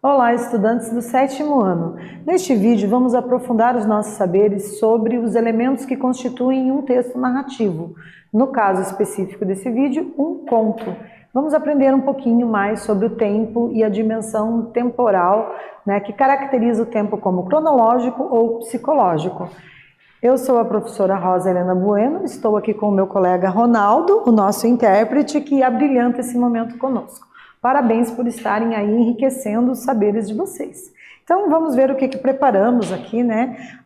Olá, estudantes do 7º ano. Neste vídeo vamos aprofundar os nossos saberes sobre os elementos que constituem um texto narrativo. No caso específico desse vídeo, um conto. Vamos aprender um pouquinho mais sobre o tempo e a dimensão temporal, que caracteriza o tempo como cronológico ou psicológico. Eu sou a professora Rosa Helena Bueno, estou aqui com o meu colega Ronaldo, o nosso intérprete, que abrilhanta esse momento conosco. Parabéns por estarem aí enriquecendo os saberes de vocês. Então vamos ver o que preparamos aqui,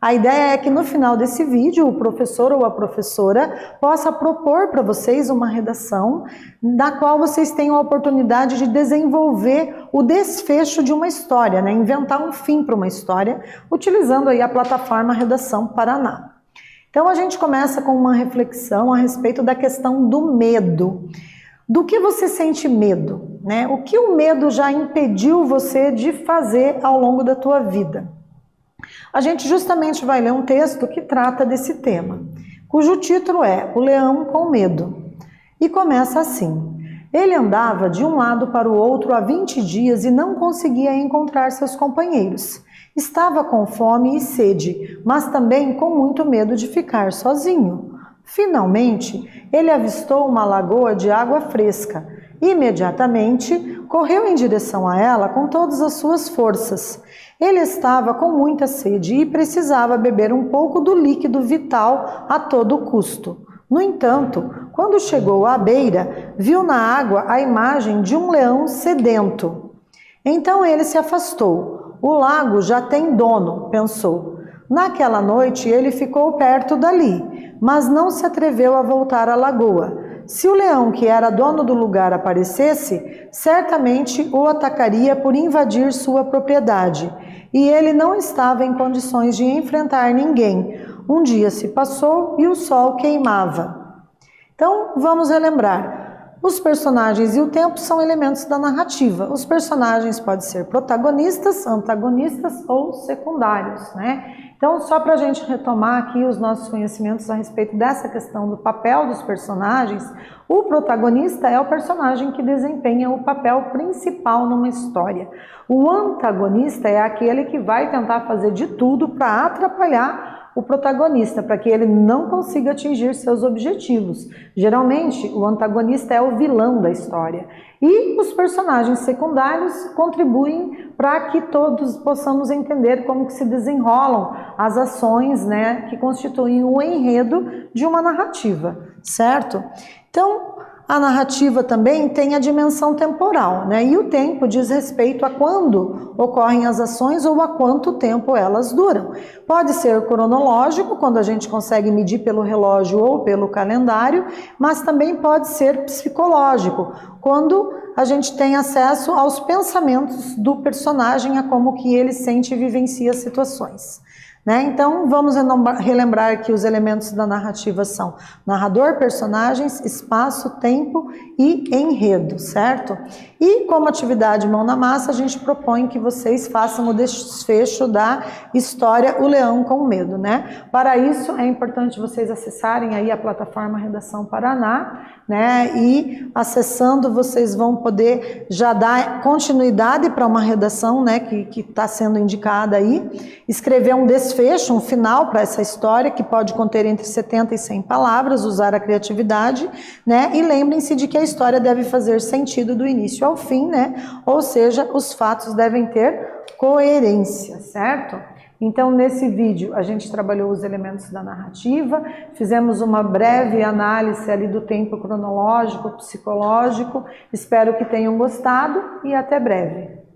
A ideia é que no final desse vídeo o professor ou a professora possa propor para vocês uma redação na qual vocês tenham a oportunidade de desenvolver o desfecho de uma história, inventar um fim para uma história, utilizando aí a plataforma Redação Paraná. Então a gente começa com uma reflexão a respeito da questão do medo. Do que você sente medo? O que o medo já impediu você de fazer ao longo da tua vida? A gente justamente vai ler um texto que trata desse tema, cujo título é O Leão com Medo. E começa assim: ele andava de um lado para o outro há 20 dias e não conseguia encontrar seus companheiros. Estava com fome e sede, mas também com muito medo de ficar sozinho. Finalmente, ele avistou uma lagoa de água fresca. Imediatamente, correu em direção a ela com todas as suas forças. Ele estava com muita sede e precisava beber um pouco do líquido vital a todo custo. No entanto, quando chegou à beira, viu na água a imagem de um leão sedento. Então ele se afastou. O lago já tem dono, pensou. Naquela noite ele ficou perto dali, mas não se atreveu a voltar à lagoa. Se o leão que era dono do lugar aparecesse, certamente o atacaria por invadir sua propriedade, e ele não estava em condições de enfrentar ninguém. Um dia se passou e o sol queimava. Então, vamos relembrar. Os personagens e o tempo são elementos da narrativa. Os personagens podem ser protagonistas, antagonistas ou secundários, Então, só para a gente retomar aqui os nossos conhecimentos a respeito dessa questão do papel dos personagens, o protagonista é o personagem que desempenha o papel principal numa história. O antagonista é aquele que vai tentar fazer de tudo para atrapalhar o protagonista, para que ele não consiga atingir seus objetivos. Geralmente, o antagonista é o vilão da história. E os personagens secundários contribuem para que todos possamos entender como que se desenrolam as ações, que constituem o enredo de uma narrativa, certo? Então, a narrativa também tem a dimensão temporal, E o tempo diz respeito a quando ocorrem as ações ou a quanto tempo elas duram. Pode ser cronológico, quando a gente consegue medir pelo relógio ou pelo calendário, mas também pode ser psicológico, quando a gente tem acesso aos pensamentos do personagem, a como que ele sente e vivencia situações. Então, vamos relembrar que os elementos da narrativa são narrador, personagens, espaço, tempo e enredo, certo? E como atividade mão na massa, a gente propõe que vocês façam o desfecho da história O Leão com Medo, Para isso, é importante vocês acessarem aí a plataforma Redação Paraná, E acessando, vocês vão poder já dar continuidade para uma redação, que está sendo indicada aí, escrever um desfecho, um final para essa história, que pode conter entre 70 e 100 palavras, usar a criatividade, E lembrem-se de que a história deve fazer sentido do início ao fim, Ou seja, os fatos devem ter coerência, certo? Então, nesse vídeo, a gente trabalhou os elementos da narrativa, fizemos uma breve análise ali do tempo cronológico, psicológico. Espero que tenham gostado e até breve.